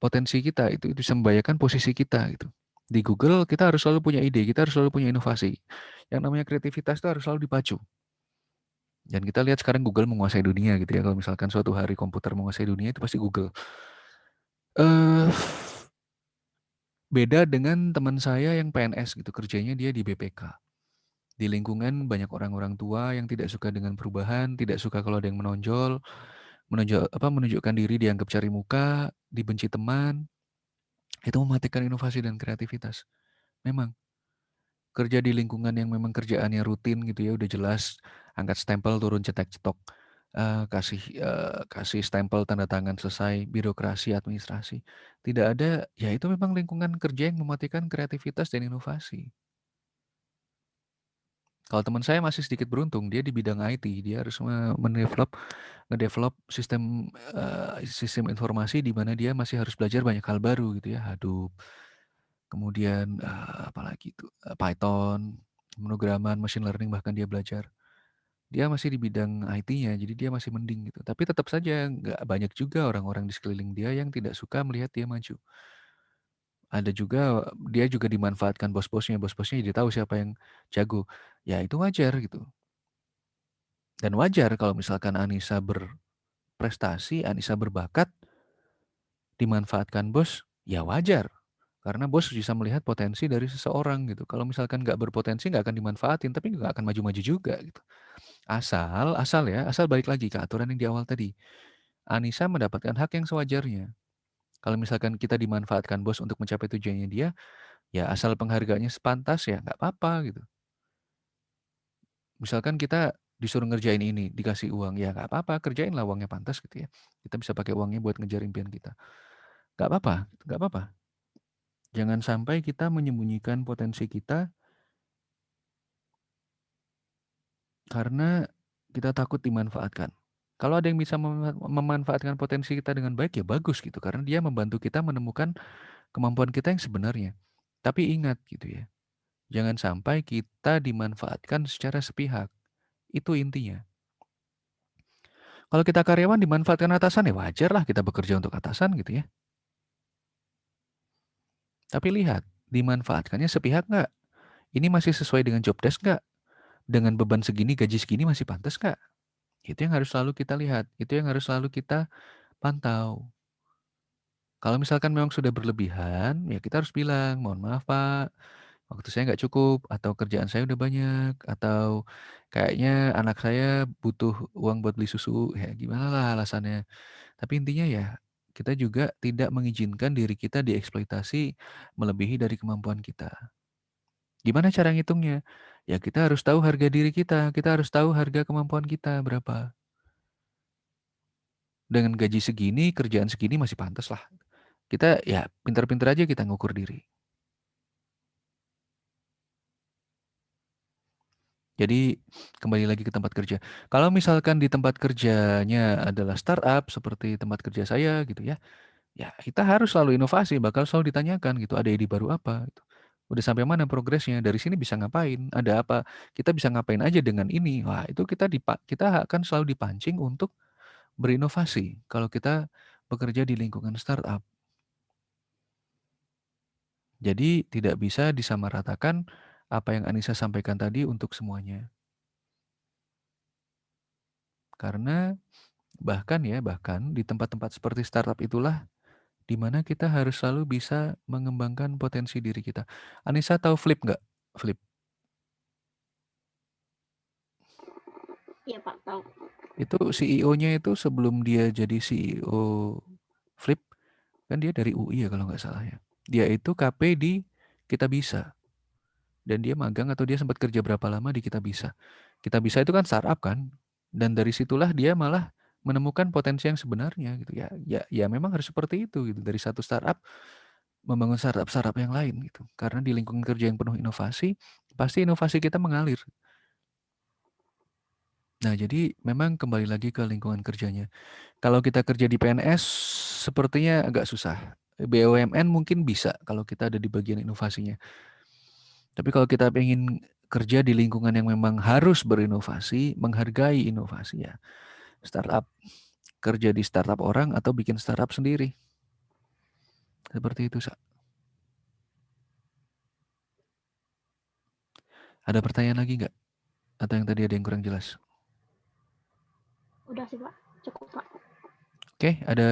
potensi kita, itu bisa membahayakan posisi kita gitu. Di Google kita harus selalu punya ide, kita harus selalu punya inovasi. Yang namanya kreativitas itu harus selalu dipacu. Dan kita lihat sekarang Google menguasai dunia gitu ya. Kalau misalkan suatu hari komputer menguasai dunia itu pasti Google. Eh Beda dengan teman saya yang PNS gitu, kerjanya dia di BPK. Di lingkungan banyak orang-orang tua yang tidak suka dengan perubahan, tidak suka kalau ada yang menonjol, menunjukkan diri dianggap cari muka, dibenci teman, itu mematikan inovasi dan kreativitas. Memang kerja di lingkungan yang memang kerjaannya rutin gitu ya, udah jelas, angkat stempel turun cetak-cetok, kasih stempel tanda tangan selesai, birokrasi, administrasi. Tidak ada, ya itu memang lingkungan kerja yang mematikan kreativitas dan inovasi. Kalau teman saya masih sedikit beruntung, dia di bidang IT, dia harus ngedevelop sistem informasi di mana dia masih harus belajar banyak hal baru gitu ya, Hadoop, kemudian apalagi itu Python, pemrograman, machine learning bahkan dia belajar. Dia masih di bidang IT-nya, jadi dia masih mending gitu. Tapi tetap saja nggak banyak juga orang-orang di sekeliling dia yang tidak suka melihat dia maju. Ada juga dia juga dimanfaatkan bos-bosnya jadi tahu siapa yang jago. Ya itu wajar gitu. Dan wajar kalau misalkan Anissa berprestasi, Anissa berbakat, dimanfaatkan bos, ya wajar. Karena bos bisa melihat potensi dari seseorang gitu. Kalau misalkan nggak berpotensi, nggak akan dimanfaatin, tapi nggak akan maju-maju juga gitu. Asal balik lagi ke aturan yang di awal tadi. Anissa mendapatkan hak yang sewajarnya. Kalau misalkan kita dimanfaatkan bos untuk mencapai tujuannya dia, ya asal penghargaannya sepantas ya nggak apa-apa gitu. Misalkan kita disuruh ngerjain ini, dikasih uang, ya nggak apa-apa, kerjain lah uangnya pantas gitu ya. Kita bisa pakai uangnya buat ngejar impian kita. Nggak apa-apa, nggak apa-apa. Jangan sampai kita menyembunyikan potensi kita karena kita takut dimanfaatkan. Kalau ada yang bisa memanfaatkan potensi kita dengan baik ya bagus gitu, karena dia membantu kita menemukan kemampuan kita yang sebenarnya. Tapi ingat gitu ya, jangan sampai kita dimanfaatkan secara sepihak. Itu intinya. Kalau kita karyawan dimanfaatkan atasan ya wajar lah kita bekerja untuk atasan gitu ya. Tapi lihat, dimanfaatkannya sepihak nggak? Ini masih sesuai dengan job desk nggak? Dengan beban segini, gaji segini masih pantas nggak? Itu yang harus selalu kita lihat. Itu yang harus selalu kita pantau. Kalau misalkan memang sudah berlebihan, ya kita harus bilang, mohon maaf Pak, waktu saya nggak cukup, atau kerjaan saya udah banyak, atau kayaknya anak saya butuh uang buat beli susu, ya gimana lah alasannya. Tapi intinya ya, kita juga tidak mengizinkan diri kita dieksploitasi melebihi dari kemampuan kita. Gimana cara ngitungnya? Ya kita harus tahu harga diri kita harus tahu harga kemampuan kita berapa. Dengan gaji segini, kerjaan segini masih pantas lah. Kita ya pintar-pintar aja kita ngukur diri. Jadi kembali lagi ke tempat kerja. Kalau misalkan di tempat kerjanya adalah startup seperti tempat kerja saya gitu ya, ya kita harus selalu inovasi, bakal selalu ditanyakan gitu, ada ide baru apa gitu. Udah sampai mana progresnya? Dari sini bisa ngapain? Ada apa? Kita bisa ngapain aja dengan ini? Wah, itu kita akan selalu dipancing untuk berinovasi kalau kita bekerja di lingkungan startup. Jadi tidak bisa disamaratakan apa yang Anissa sampaikan tadi untuk semuanya. Karena bahkan di tempat-tempat seperti startup itulah di mana kita harus selalu bisa mengembangkan potensi diri kita. Anissa tahu Flip nggak? Flip. Iya Pak, tahu. Itu CEO-nya itu sebelum dia jadi CEO Flip, kan dia dari UI ya kalau nggak salah ya. Dia itu KP di Kita Bisa. Dan dia magang atau dia sempat kerja berapa lama di Kita Bisa. Kita Bisa itu kan startup kan. Dan dari situlah dia malah menemukan potensi yang sebenarnya gitu ya. Ya memang harus seperti itu gitu. Dari satu startup membangun startup-startup yang lain gitu. Karena di lingkungan kerja yang penuh inovasi, pasti inovasi kita mengalir. Nah, jadi memang kembali lagi ke lingkungan kerjanya. Kalau kita kerja di PNS, sepertinya agak susah. BUMN mungkin bisa kalau kita ada di bagian inovasinya. Tapi kalau kita ingin kerja di lingkungan yang memang harus berinovasi, menghargai inovasi ya, startup. Kerja di startup orang atau bikin startup sendiri. Seperti itu, Sa. Ada pertanyaan lagi nggak? Atau yang tadi ada yang kurang jelas? Udah sih Pak, cukup Pak. Oke, ada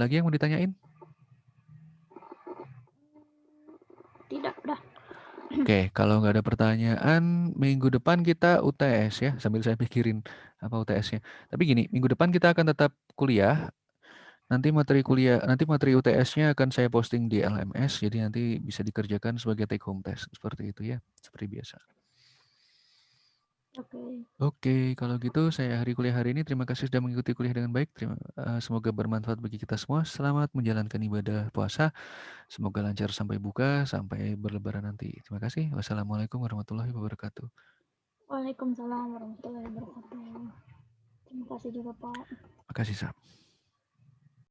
lagi yang mau ditanyain? Tidak, udah. Oke, kalau nggak ada pertanyaan, minggu depan kita UTS ya, sambil saya pikirin apa UTS-nya. Tapi gini, minggu depan kita akan tetap kuliah. Nanti materi UTS-nya akan saya posting di LMS, jadi nanti bisa dikerjakan sebagai take home test. Seperti itu ya, seperti biasa. Oke. Oke, kalau gitu saya kuliah hari ini. Terima kasih sudah mengikuti kuliah dengan baik. Semoga bermanfaat bagi kita semua. Selamat menjalankan ibadah puasa. Semoga lancar sampai buka, sampai berlebaran nanti. Terima kasih. Wassalamualaikum warahmatullahi wabarakatuh. Waalaikumsalam warahmatullahi wabarakatuh. Terima kasih juga Pak. Makasih, Sam.